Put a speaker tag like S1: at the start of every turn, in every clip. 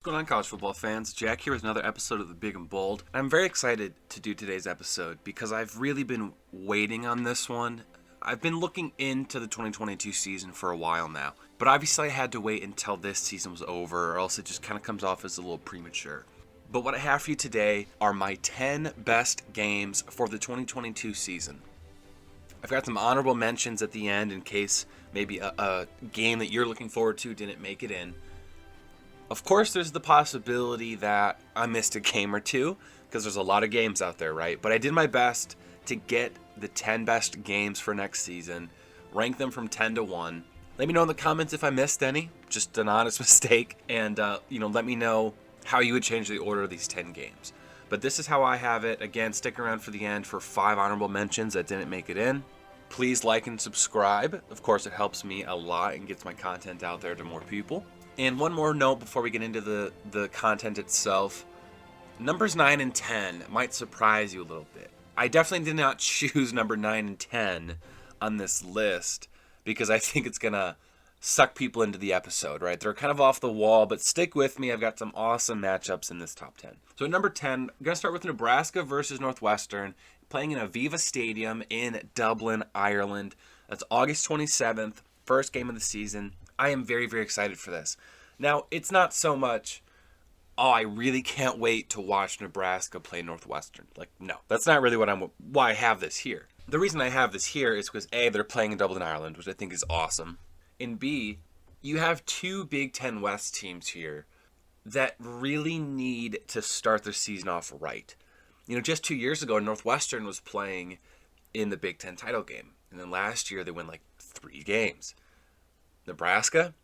S1: What's going on, college football fans? Jack here with another episode of The Big and Bold. I'm very excited to do today's episode because I've really been waiting on this one. I've been looking into the 2022 season for a while now, but obviously I had to wait until this season was over or else it just kind of comes off as a little premature. But what I have for you today are my 10 best games for the 2022 season. I've got some honorable mentions at the end in case maybe a game that you're looking forward to didn't make it in. Of course, there's the possibility that I missed a game or two, because there's a lot of games out there, right? But I did my best to get the 10 best games for next season, rank them from 10 to 1. Let me know in the comments if I missed any, just an honest mistake, and let me know how you would change the order of these 10 games. But this is how I have it. Again, stick around for the end for 5 honorable mentions that didn't make it in. Please like and subscribe. Of course, it helps me a lot and gets my content out there to more people. And one more note before we get into the content itself. Numbers 9 and 10 might surprise you a little bit. I definitely did not choose number 9 and 10 on this list because I think it's going to suck people into the episode, right? They're kind of off the wall, but stick with me. I've got some awesome matchups in this top 10. So at number 10, I'm going to start with Nebraska versus Northwestern, playing in Aviva Stadium in Dublin, Ireland. That's August 27th, first game of the season. I am very, very excited for this. Now, it's not so much, I really can't wait to watch Nebraska play Northwestern. Like, no, that's not really why I have this here. The reason I have this here is because A, they're playing in Dublin, Ireland, which I think is awesome. And B, you have two Big Ten West teams here that really need to start their season off right. Just 2 years ago, Northwestern was playing in the Big Ten title game. And then last year, they won like 3 games. Nebraska,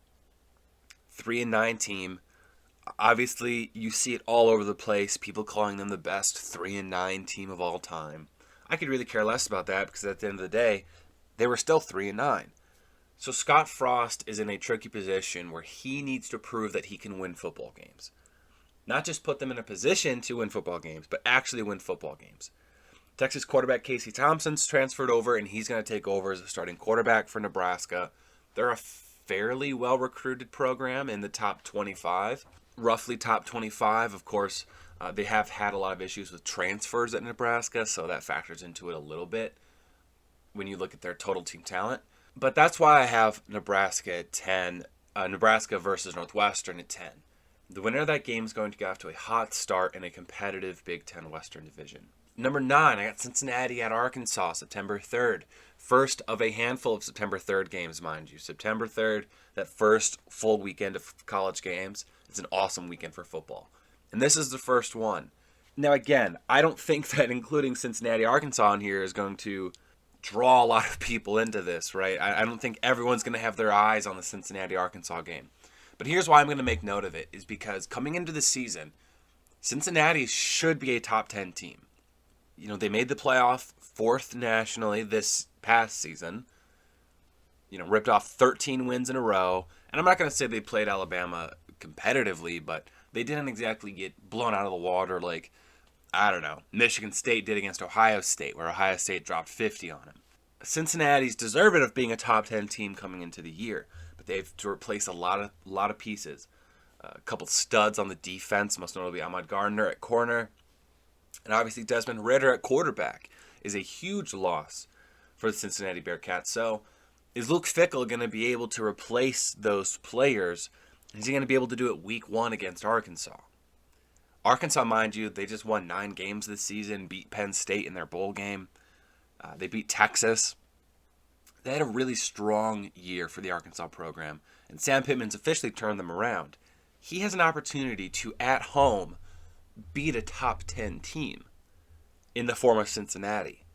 S1: 3-9 team. Obviously, you see it all over the place. People calling them the best 3-9 team of all time. I could really care less about that because at the end of the day, they were still 3-9. So Scott Frost is in a tricky position where he needs to prove that he can win football games. Not just put them in a position to win football games, but actually win football games. Texas quarterback Casey Thompson's transferred over, and he's going to take over as a starting quarterback for Nebraska. They're a fairly well-recruited program in the top 25, roughly top 25. Of course, they have had a lot of issues with transfers at Nebraska, so that factors into it a little bit when you look at their total team talent. But that's why I have Nebraska at 10, Nebraska versus Northwestern at 10. The winner of that game is going to get off to a hot start in a competitive Big Ten Western Division. Number 9, I got Cincinnati at Arkansas, September 3rd. First of a handful of September 3rd games, mind you. September 3rd, that first full weekend of college games, is an awesome weekend for football. And this is the first one. Now, again, I don't think that including Cincinnati, Arkansas in here is going to draw a lot of people into this, right? I don't think everyone's going to have their eyes on the Cincinnati, Arkansas game. But here's why I'm going to make note of it, is because coming into the season, Cincinnati should be a top 10 team. They made the playoff 4th nationally this past season. Ripped off 13 wins in a row. And I'm not going to say they played Alabama competitively, but they didn't exactly get blown out of the water like, Michigan State did against Ohio State, where Ohio State dropped 50 on them. Cincinnati's deserving of being a top 10 team coming into the year, but they have to replace a lot of pieces. A couple studs on the defense, most notably Ahmad Gardner at corner. And obviously Desmond Ridder at quarterback is a huge loss for the Cincinnati Bearcats. So is Luke Fickell going to be able to replace those players? Is he going to be able to do it week 1 against Arkansas? Arkansas, mind you, they just won 9 games this season, beat Penn State in their bowl game. They beat Texas. They had a really strong year for the Arkansas program, and Sam Pittman's officially turned them around. He has an opportunity to, at home, beat a top 10 team in the form of Cincinnati.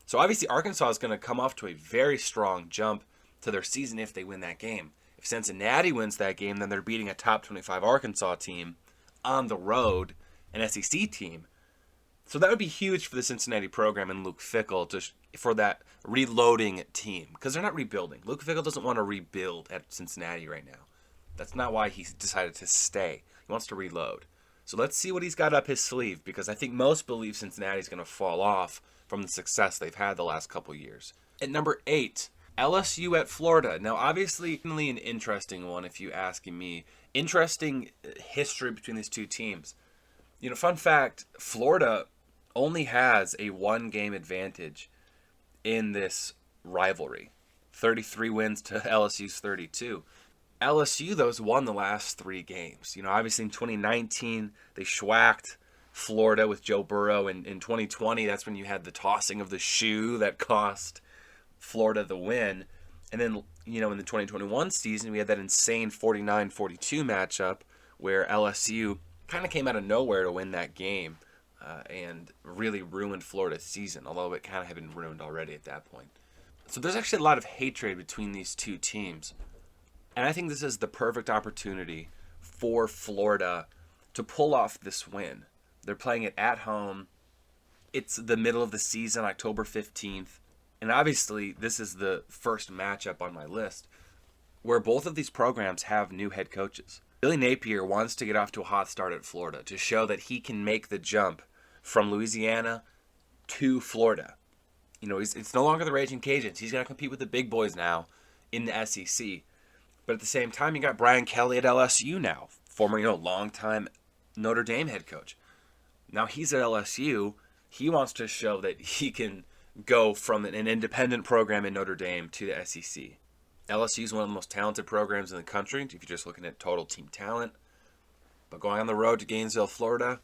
S1: So obviously Arkansas is going to come off to a very strong jump to their season if they win that game. If Cincinnati wins that game, then they're beating a top 25 Arkansas team on the road, an SEC team. So that would be huge for the Cincinnati program and Luke Fickell for that reloading team, because they're not rebuilding. Luke Fickell doesn't want to rebuild at Cincinnati right now. That's not why he decided to stay. He wants to reload. So let's see what he's got up his sleeve, because I think most believe Cincinnati's going to fall off from the success they've had the last couple years. At number 8, LSU at Florida. Now, obviously, an interesting one if you ask me. Interesting history between these two teams. Fun fact, Florida only has a 1-game advantage in this rivalry. 33 wins to LSU's 32. LSU, though, has won the last 3 games. Obviously in 2019, they schwacked Florida with Joe Burrow. And in 2020, that's when you had the tossing of the shoe that cost Florida the win. And then, in the 2021 season, we had that insane 49-42 matchup where LSU kind of came out of nowhere to win that game and really ruined Florida's season, although it kind of had been ruined already at that point. So there's actually a lot of hatred between these two teams. And I think this is the perfect opportunity for Florida to pull off this win. They're playing it at home. It's the middle of the season, October 15th. And obviously, this is the first matchup on my list where both of these programs have new head coaches. Billy Napier wants to get off to a hot start at Florida to show that he can make the jump from Louisiana to Florida. It's no longer the Raging Cajuns. He's going to compete with the big boys now in the SEC. But at the same time, you got Brian Kelly at LSU now, former, longtime Notre Dame head coach. Now he's at LSU. He wants to show that he can go from an independent program in Notre Dame to the SEC. LSU is one of the most talented programs in the country, if you're just looking at total team talent. But going on the road to Gainesville, Florida,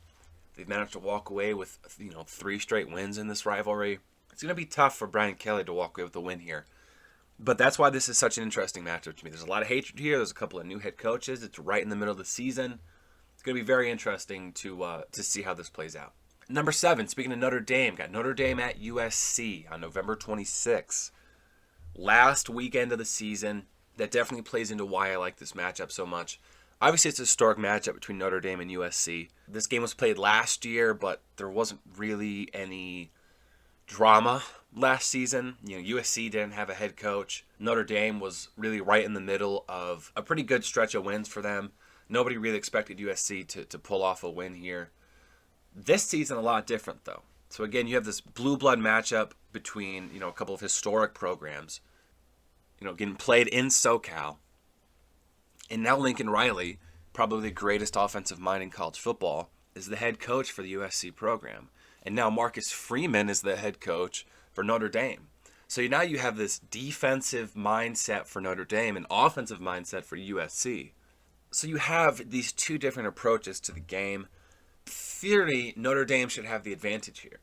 S1: they've managed to walk away with 3 straight wins in this rivalry. It's going to be tough for Brian Kelly to walk away with a win here. But that's why this is such an interesting matchup to me. There's a lot of hatred here. There's a couple of new head coaches. It's right in the middle of the season. It's going to be very interesting to see how this plays out. Number 7, speaking of Notre Dame, got Notre Dame at USC on November 26th. Last weekend of the season. That definitely plays into why I like this matchup so much. Obviously, it's a historic matchup between Notre Dame and USC. This game was played last year, but there wasn't really any drama last season. USC didn't have a head coach. Notre Dame was really right in the middle of a pretty good stretch of wins for them. Nobody really expected USC to pull off a win here. This season, a lot different, though. So again, you have this blue blood matchup between, a couple of historic programs, getting played in SoCal. And now Lincoln Riley, probably the greatest offensive mind in college football, is the head coach for the USC program. And now Marcus Freeman is the head coach for Notre Dame. So now you have this defensive mindset for Notre Dame and offensive mindset for USC. So you have these two different approaches to the game. In theory, Notre Dame should have the advantage here,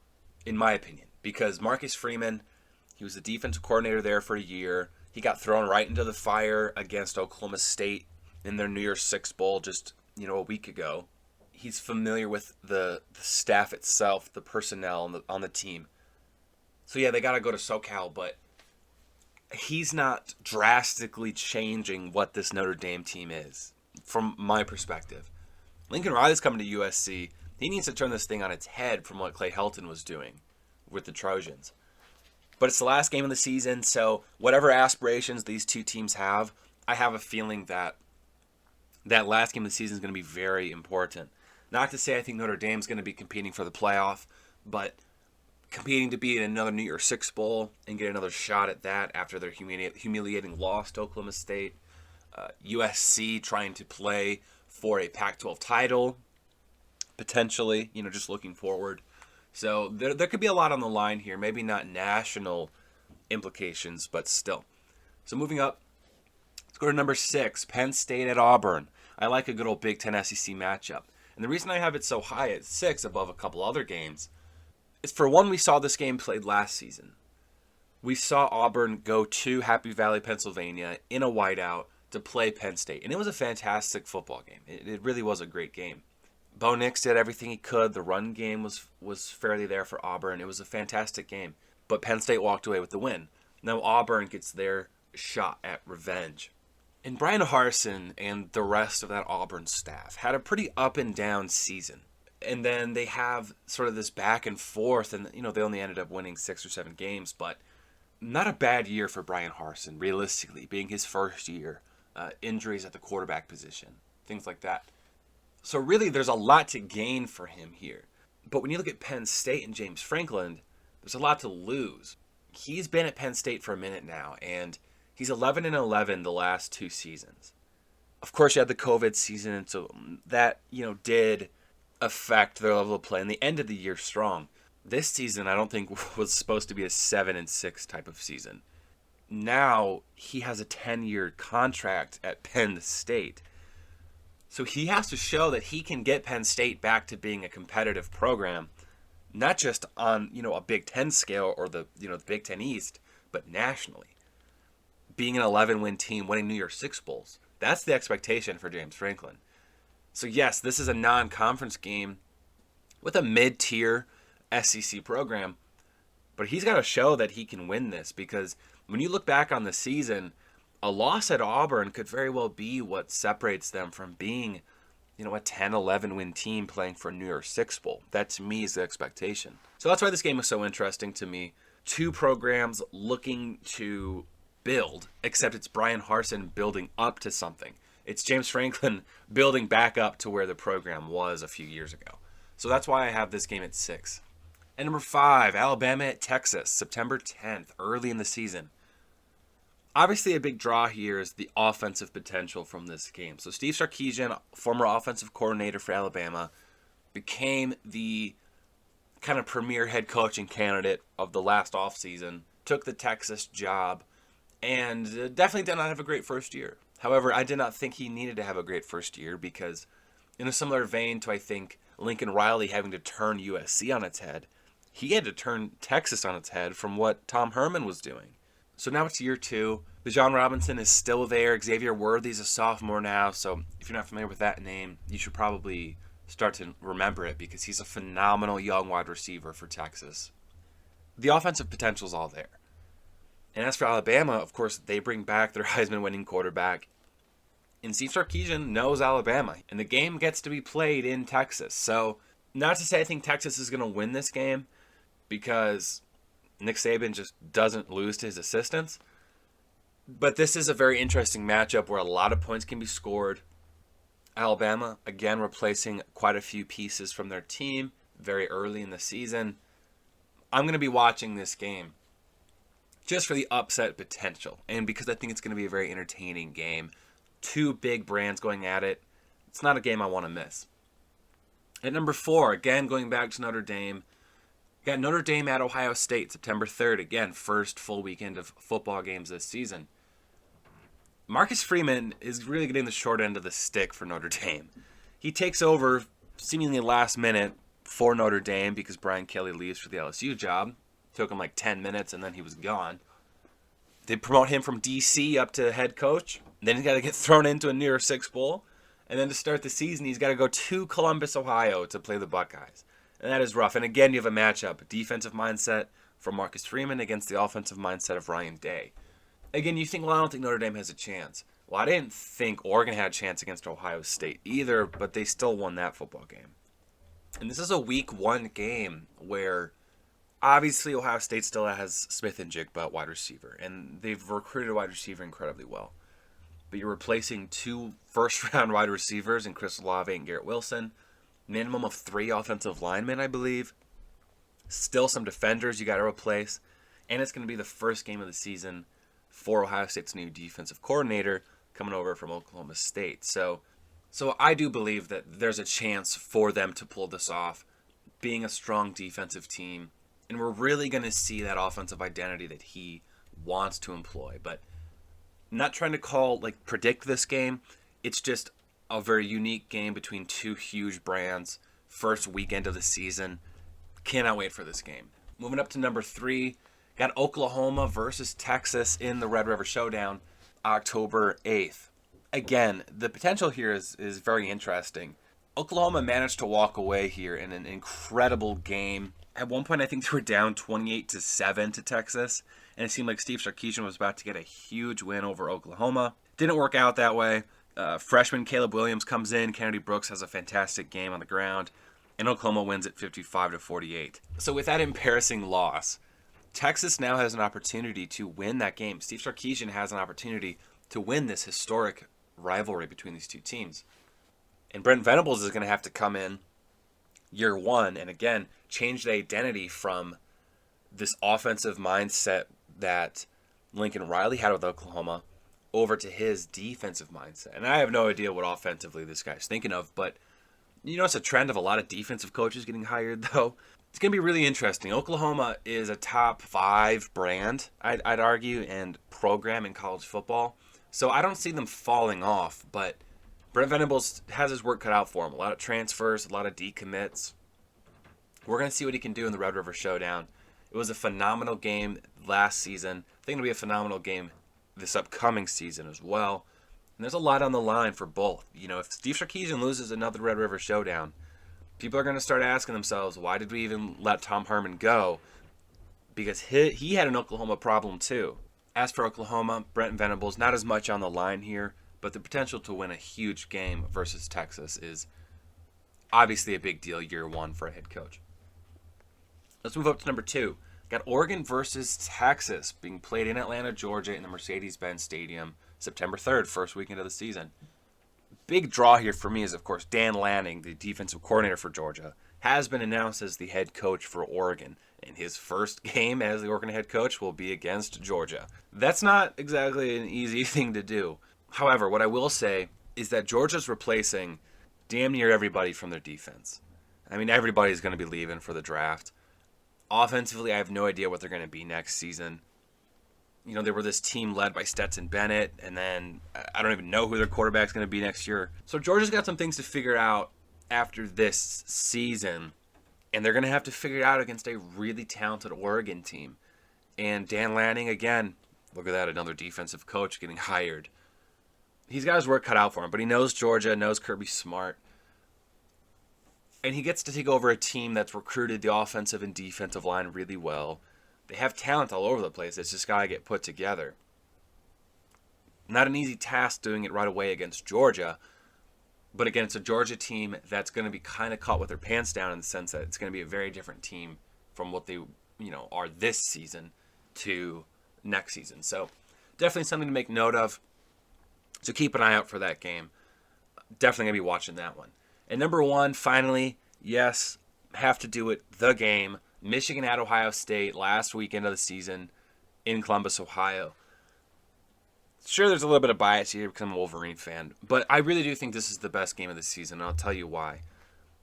S1: in my opinion, because Marcus Freeman, he was the defensive coordinator there for a year. He got thrown right into the fire against Oklahoma State in their New Year's Six Bowl just, a week ago. He's familiar with the staff itself, the personnel on the team. So yeah, they got to go to SoCal, but he's not drastically changing what this Notre Dame team is, from my perspective. Lincoln Riley's coming to USC. He needs to turn this thing on its head from what Clay Helton was doing with the Trojans. But it's the last game of the season, so whatever aspirations these two teams have, I have a feeling that that last game of the season is going to be very important. Not to say I think Notre Dame's going to be competing for the playoff, but competing to be in another New Year's Six Bowl and get another shot at that after their humiliating loss to Oklahoma State. USC trying to play for a Pac-12 title, potentially, just looking forward. So there could be a lot on the line here. Maybe not national implications, but still. So moving up, let's go to number 6, Penn State at Auburn. I like a good old Big Ten SEC matchup. And the reason I have it so high at 6 above a couple other games is, for one, we saw this game played last season. We saw Auburn go to Happy Valley, Pennsylvania in a whiteout to play Penn State. And it was a fantastic football game. It really was a great game. Bo Nix did everything he could. The run game was fairly there for Auburn. It was a fantastic game. But Penn State walked away with the win. Now Auburn gets their shot at revenge. And Brian Harsin and the rest of that Auburn staff had a pretty up and down season. And then they have sort of this back and forth, and they only ended up winning 6 or 7 games, but not a bad year for Brian Harsin, realistically, being his first year. Injuries at the quarterback position, things like that. So really, there's a lot to gain for him here. But when you look at Penn State and James Franklin, there's a lot to lose. He's been at Penn State for a minute now, and he's 11-11 the last 2 seasons. Of course, you had the COVID season, and so that, did affect their level of play, and they ended the year strong. This season, I don't think was supposed to be a 7-6 type of season. Now, he has a 10-year contract at Penn State. So he has to show that he can get Penn State back to being a competitive program, not just on, a Big Ten scale or the Big Ten East, but nationally. Being an 11-win team, winning New Year's Six Bowls. That's the expectation for James Franklin. So yes, this is a non-conference game with a mid-tier SEC program, but he's got to show that he can win this, because when you look back on the season, a loss at Auburn could very well be what separates them from being, a 10-11 win team playing for a New Year's Six Bowl. That to me is the expectation. So that's why this game is so interesting to me. Two programs looking to build, except it's Bryan Harsin building up to something. It's James Franklin building back up to where the program was a few years ago. So that's why I have this game at 6. And number 5, Alabama at Texas, September 10th, early in the season. Obviously, a big draw here is the offensive potential from this game. So Steve Sarkisian, former offensive coordinator for Alabama, became the kind of premier head coaching candidate of the last offseason, took the Texas job, and definitely did not have a great first year. However, I did not think he needed to have a great first year, because in a similar vein to, I think, Lincoln Riley having to turn USC on its head, he had to turn Texas on its head from what Tom Herman was doing. So now it's year 2. Bijan Robinson is still there. Xavier Worthy's a sophomore now, so if you're not familiar with that name, you should probably start to remember it, because he's a phenomenal young wide receiver for Texas. The offensive potential is all there. And as for Alabama, of course, they bring back their Heisman-winning quarterback. And Steve Sarkisian knows Alabama, and the game gets to be played in Texas. So, not to say I think Texas is going to win this game, because Nick Saban just doesn't lose to his assistants. But this is a very interesting matchup where a lot of points can be scored. Alabama, again, replacing quite a few pieces from their team very early in the season. I'm going to be watching this game just for the upset potential, and because I think it's going to be a very entertaining game. Two big brands going at it. It's not a game I want to miss. At number 4, again, going back to Notre Dame, got Notre Dame at Ohio State, September 3rd. Again, first full weekend of football games this season. Marcus Freeman is really getting the short end of the stick for Notre Dame. He takes over seemingly last minute for Notre Dame because Brian Kelly leaves for the LSU job. Took him like 10 minutes and then he was gone. They promote him from DC up to head coach. Then he's got to get thrown into a New Year's Six Bowl. And then to start the season, he's got to go to Columbus, Ohio to play the Buckeyes. And that is rough. And again, you have a matchup, a defensive mindset from Marcus Freeman against the offensive mindset of Ryan Day. Again, you think, well, I don't think Notre Dame has a chance. Well, I didn't think Oregon had a chance against Ohio State either, but they still won that football game. And this is a week 1 game where obviously Ohio State still has Smith and Jigba at wide receiver, and they've recruited a wide receiver incredibly well. But you're replacing 2 first-round wide receivers in Chris Olave and Garrett Wilson, minimum of 3 offensive linemen, I believe. Still some defenders you got to replace, and it's going to be the first game of the season for Ohio State's new defensive coordinator coming over from Oklahoma State. So I do believe that there's a chance for them to pull this off, being a strong defensive team, and we're really going to see that offensive identity that he wants to employ. But I'm not trying to predict this game. It's just a very unique game between 2 huge brands. First weekend of the season. Cannot wait for this game. Moving up to number 3, got Oklahoma versus Texas in the Red River Showdown, October 8th. Again, the potential here is very interesting. Oklahoma managed to walk away here in an incredible game. At one point, I think they were down 28-7 to Texas, and it seemed like Steve Sarkisian was about to get a huge win over Oklahoma. Didn't work out that way. Freshman Caleb Williams comes in. Kennedy Brooks has a fantastic game on the ground, and Oklahoma wins at 55-48. So with that embarrassing loss, Texas now has an opportunity to win that game. Steve Sarkisian has an opportunity to win this historic rivalry between these 2 teams. And Brent Venables is going to have to come in year 1 and again change the identity from this offensive mindset that Lincoln Riley had with Oklahoma over to his defensive mindset. And I have no idea what offensively this guy's thinking of, but you know, it's a trend of a lot of defensive coaches getting hired, though. It's going to be really interesting. Oklahoma is a top 5 brand, I'd argue, and program in college football. So I don't see them falling off, but Brent Venables has his work cut out for him. A lot of transfers, a lot of decommits. We're going to see what he can do in the Red River Showdown. It was a phenomenal game last season. I think it'll be a phenomenal game this upcoming season as well. And there's a lot on the line for both. You know, if Steve Sarkisian loses another Red River Showdown, people are going to start asking themselves, why did we even let Tom Herman go? Because he had an Oklahoma problem too. As for Oklahoma, Brent Venables, not as much on the line here, but the potential to win a huge game versus Texas is obviously a big deal year one for a head coach. Let's move up to number 2. Got Oregon versus Texas being played in Atlanta, Georgia in the Mercedes-Benz Stadium, September 3rd, first weekend of the season. Big draw here for me is, of course, Dan Lanning, the defensive coordinator for Georgia, has been announced as the head coach for Oregon. And his first game as the Oregon head coach will be against Georgia. That's not exactly an easy thing to do. However, what I will say is that Georgia's replacing damn near everybody from their defense. I mean, everybody's going to be leaving for the draft. Offensively, I have no idea what they're going to be next season. You know, they were this team led by Stetson Bennett, and then I don't even know who their quarterback's going to be next year. So Georgia's got some things to figure out after this season, and they're going to have to figure it out against a really talented Oregon team. And Dan Lanning, again, look at that, another defensive coach getting hired. He's got his work cut out for him, but he knows Georgia, knows Kirby Smart. And he gets to take over a team that's recruited the offensive and defensive line really well. They have talent all over the place. It's just got to get put together. Not an easy task doing it right away against Georgia. But again, it's a Georgia team that's going to be kind of caught with their pants down in the sense that it's going to be a very different team from what they, are this season to next season. So definitely something to make note of. So keep an eye out for that game. Definitely going to be watching that one. And number 1, finally, yes, have to do it, the game. Michigan at Ohio State last weekend of the season in Columbus, Ohio. Sure, there's a little bit of bias here because I'm a Wolverine fan, but I really do think this is the best game of the season, and I'll tell you why.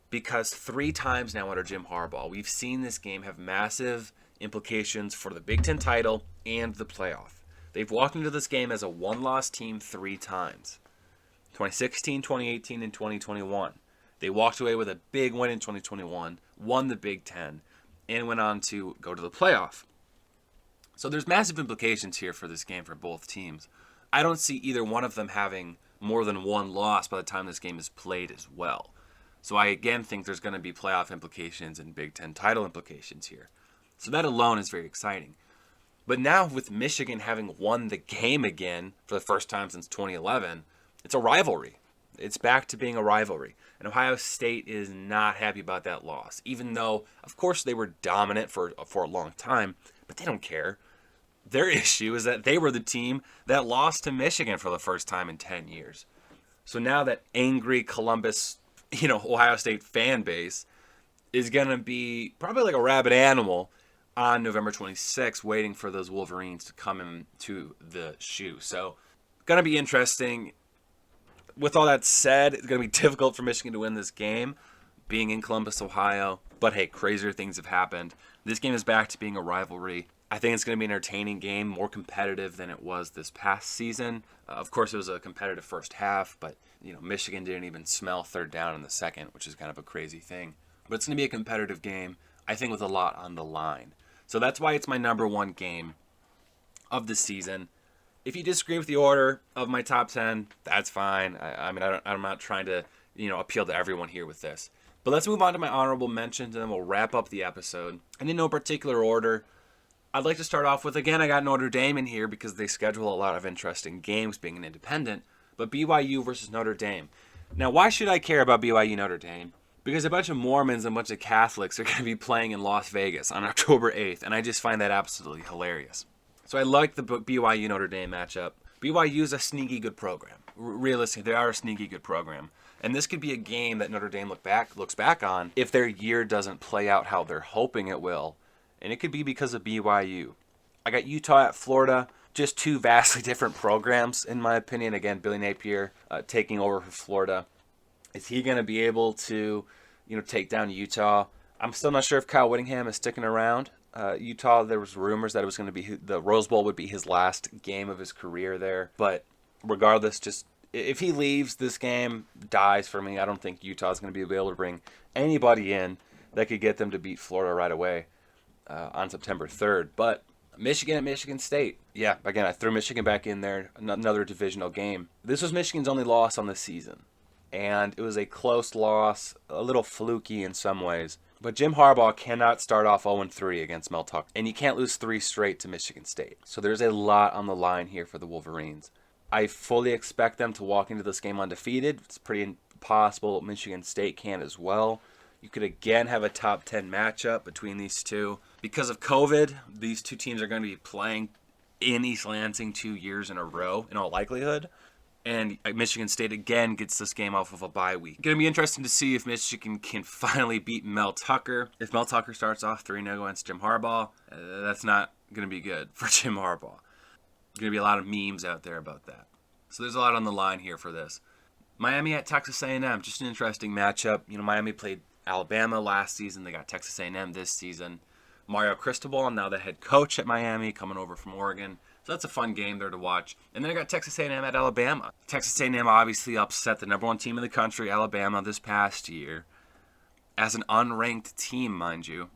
S1: Because 3 times now under Jim Harbaugh, we've seen this game have massive implications for the Big Ten title and the playoff. They've walked into this game as a 1-loss team 3 times. 2016, 2018, and 2021. They walked away with a big win in 2021, won the Big Ten, and went on to go to the playoff. So there's massive implications here for this game for both teams. I don't see either one of them having more than 1 loss by the time this game is played as well. So I again think there's going to be playoff implications and Big Ten title implications here. So that alone is very exciting. But now with Michigan having won the game again for the first time since 2011, it's a rivalry. It's back to being a rivalry. And Ohio State is not happy about that loss, even though, of course, they were dominant for a long time, but they don't care. Their issue is that they were the team that lost to Michigan for the first time in 10 years. So now that angry Columbus, Ohio State fan base is going to be probably like a rabid animal on November 26th, waiting for those Wolverines to come into the shoe. So, going to be interesting. With all that said, it's going to be difficult for Michigan to win this game, being in Columbus, Ohio. But hey, crazier things have happened. This game is back to being a rivalry. I think it's going to be an entertaining game, more competitive than it was this past season. Of course, it was a competitive first half, but Michigan didn't even smell third down in the second, which is kind of a crazy thing. But it's going to be a competitive game, I think, with a lot on the line. So that's why it's my number 1 game of the season. If you disagree with the order of my top 10, that's fine. I'm not trying to, appeal to everyone here with this. But let's move on to my honorable mentions, and then we'll wrap up the episode. And in no particular order, I'd like to start off with, again, I got Notre Dame in here because they schedule a lot of interesting games being an independent, but BYU versus Notre Dame. Now, why should I care about BYU Notre Dame? Because a bunch of Mormons and a bunch of Catholics are going to be playing in Las Vegas on October 8th, and I just find that absolutely hilarious. So I like the BYU Notre Dame matchup. BYU is a sneaky good program. Realistically, they are a sneaky good program. And this could be a game that Notre Dame looks back on if their year doesn't play out how they're hoping it will. And it could be because of BYU. I got Utah at Florida. just two vastly different programs, in my opinion. Again, Billy Napier taking over for Florida. Is he going to be able to, take down Utah? I'm still not sure if Kyle Whittingham is sticking around. Utah, there was rumors that it was going to be the Rose Bowl would be his last game of his career there. But regardless, just if he leaves, this game dies for me. I don't think Utah's going to be able to bring anybody in that could get them to beat Florida right away on September 3rd. But Michigan at Michigan State. Yeah, again, I threw Michigan back in there, another divisional game. This was Michigan's only loss on the season. And it was a close loss, a little fluky in some ways. But Jim Harbaugh cannot start off 0-3 against Mel Tucker. And you can't lose 3 straight to Michigan State. So there's a lot on the line here for the Wolverines. I fully expect them to walk into this game undefeated. It's pretty possible Michigan State can as well. You could again have a top 10 matchup between these two. Because of COVID, these two teams are going to be playing in East Lansing 2 years in a row, in all likelihood. And Michigan State again gets this game off of a bye week. Going to be interesting to see if Michigan can finally beat Mel Tucker. If Mel Tucker starts off 3-0 against Jim Harbaugh, that's not going to be good for Jim Harbaugh. There's going to be a lot of memes out there about that. So there's a lot on the line here for this. Miami at Texas A&M, just an interesting matchup. Miami played Alabama last season. They got Texas A&M this season. Mario Cristobal, now the head coach at Miami, coming over from Oregon. So that's a fun game there to watch. And then I got Texas A&M at Alabama. Texas A&M obviously upset the number 1 team in the country, Alabama, this past year. As an unranked team, mind you.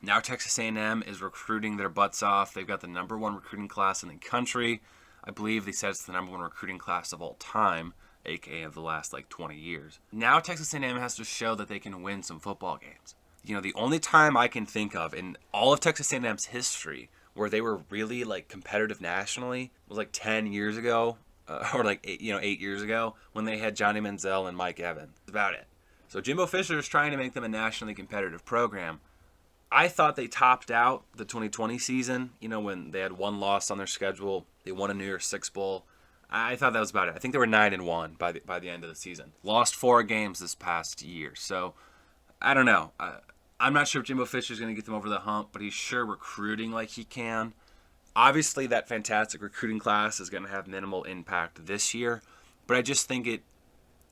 S1: Now Texas A&M is recruiting their butts off. They've got the number 1 recruiting class in the country. I believe they said it's the number 1 recruiting class of all time, aka of the last 20 years. Now Texas A&M has to show that they can win some football games. The only time I can think of in all of Texas A&M's history where they were really competitive nationally was 10 years ago, or 8 years ago when they had Johnny Manziel and Mike Evans. That's about it. So Jimbo Fisher is trying to make them a nationally competitive program. I thought they topped out the 2020 season, when they had 1 loss on their schedule. They won a New Year's Six Bowl. I thought that was about it. I think they were 9-1 by the end of the season. Lost 4 games this past year. So I don't know. I'm not sure if Jimbo Fisher is going to get them over the hump, but he's sure recruiting like he can. Obviously, that fantastic recruiting class is going to have minimal impact this year, but I just think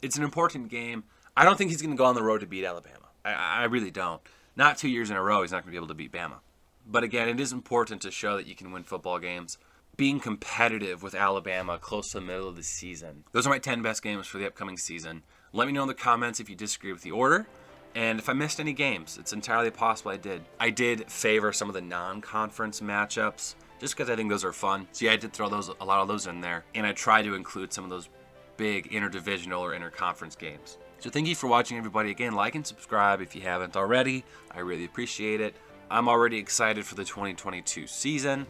S1: it's an important game. I don't think he's going to go on the road to beat Alabama. I really don't. Not 2 years in a row, he's not going to be able to beat Bama. But again, it is important to show that you can win football games. Being competitive with Alabama close to the middle of the season. Those are my 10 best games for the upcoming season. Let me know in the comments if you disagree with the order. And if I missed any games, it's entirely possible I did. I did favor some of the non-conference matchups, just because I think those are fun. So yeah, I did throw a lot of those in there. And I tried to include some of those big interdivisional or interconference games. So thank you for watching, everybody. Again, like and subscribe if you haven't already. I really appreciate it. I'm already excited for the 2022 season.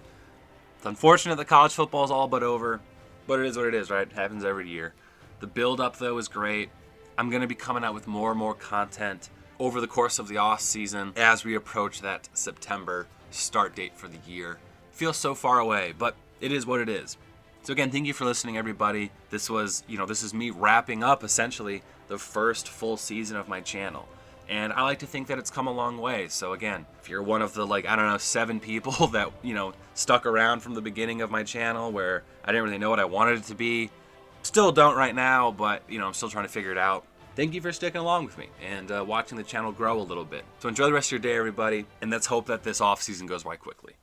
S1: It's unfortunate that college football is all but over, but it is what it is, right? It happens every year. The build-up, though, is great. I'm going to be coming out with more and more content over the course of the off season as we approach that September start date for the year. It feels so far away, but it is what it is. So again, thank you for listening, everybody. This is me wrapping up essentially the first full season of my channel. And I like to think that it's come a long way. So again, if you're one of the 7 people that, stuck around from the beginning of my channel where I didn't really know what I wanted it to be, still don't right now, but I'm still trying to figure it out. Thank you for sticking along with me and watching the channel grow a little bit. So enjoy the rest of your day, everybody, and let's hope that this off season goes by quickly.